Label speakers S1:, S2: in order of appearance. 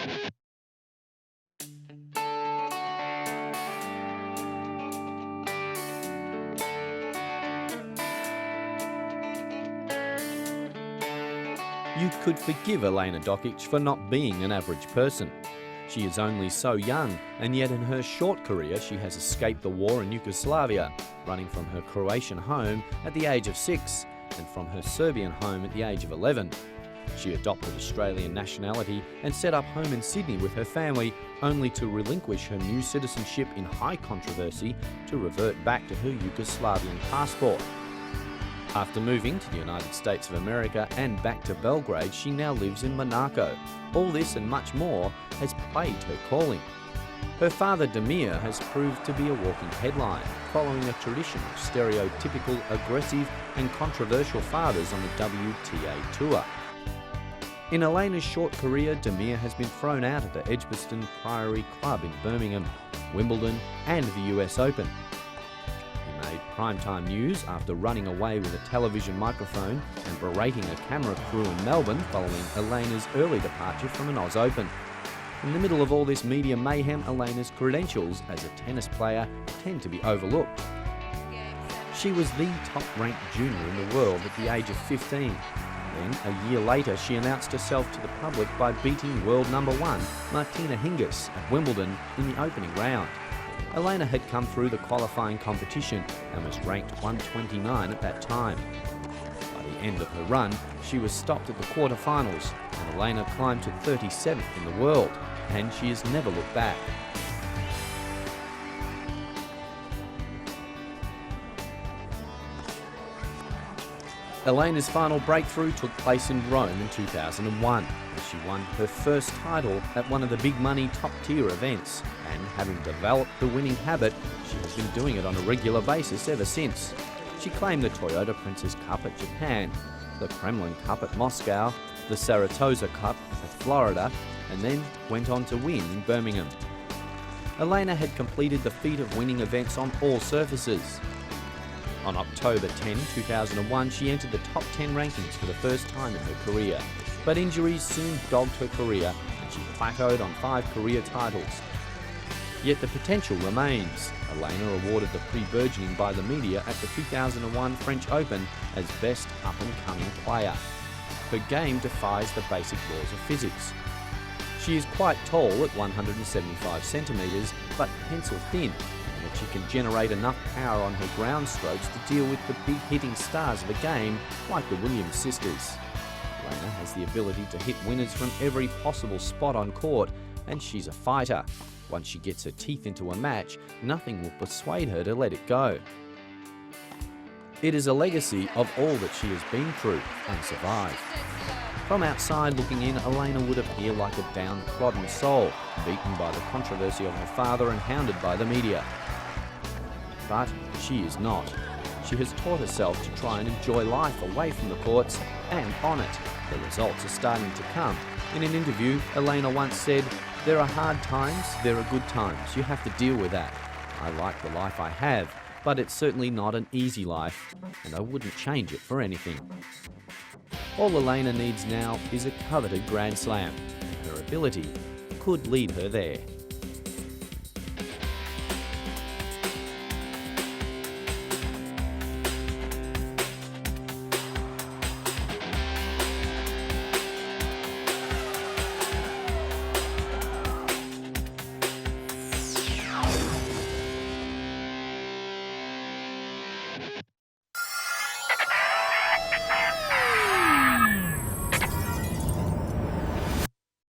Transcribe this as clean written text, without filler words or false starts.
S1: You could forgive Jelena Dokic for not being an average person. She is only so young, and yet in her short career she has escaped the war in Yugoslavia, running from her Croatian home at the age of 6 and from her Serbian home at the age of 11. She adopted Australian nationality and set up home in Sydney with her family, only to relinquish her new citizenship in high controversy to revert back to her Yugoslavian passport. After moving to the United States of America and back to Belgrade, she now lives in Monaco. All this and much more has plagued her calling. Her father, Damir, has proved to be a walking headline, following a tradition of stereotypical, aggressive and controversial fathers on the WTA Tour. In Jelena's short career, Damir has been thrown out at the Edgbaston Priory Club in Birmingham, Wimbledon and the US Open. He made primetime news after running away with a television microphone and berating a camera crew in Melbourne following Jelena's early departure from an Oz Open. In the middle of all this media mayhem, Jelena's credentials as a tennis player tend to be overlooked. She was the top-ranked junior in the world at the age of 15. Then, a year later, she announced herself to the public by beating world number 1, Martina Hingis, at Wimbledon in the opening round. Jelena had come through the qualifying competition and was ranked 129 at that time. By the end of her run, she was stopped at the quarterfinals, and Jelena climbed to 37th in the world, and she has never looked back. Jelena's final breakthrough took place in Rome in 2001, as she won her first title at one of the big money top-tier events, and having developed the winning habit, she has been doing it on a regular basis ever since. She claimed the Toyota Princess Cup at Japan, the Kremlin Cup at Moscow, the Saratoga Cup at Florida, and then went on to win in Birmingham. Jelena had completed the feat of winning events on all surfaces. On October 10, 2001, she entered the top 10 rankings for the first time in her career. But injuries soon dogged her career, and she plateaued on 5 career titles. Yet the potential remains. Jelena awarded the Prix Burgeoning by the media at the 2001 French Open as Best Up-and-Coming Player. Her game defies the basic laws of physics. She is quite tall at 175 centimetres, but pencil thin, and that she can generate enough power on her ground strokes to deal with the big hitting stars of the game, like the Williams sisters. Jelena has the ability to hit winners from every possible spot on court, and she's a fighter. Once she gets her teeth into a match, nothing will persuade her to let it go. It is a legacy of all that she has been through and survived. From outside looking in, Jelena would appear like a downtrodden soul, beaten by the controversy of her father and hounded by the media. But she is not. She has taught herself to try and enjoy life away from the courts and on it. The results are starting to come. In an interview, Jelena once said, "There are hard times, there are good times. You have to deal with that. I like the life I have, but it's certainly not an easy life, and I wouldn't change it for anything." All Jelena needs now is a coveted Grand Slam, and her ability could lead her there.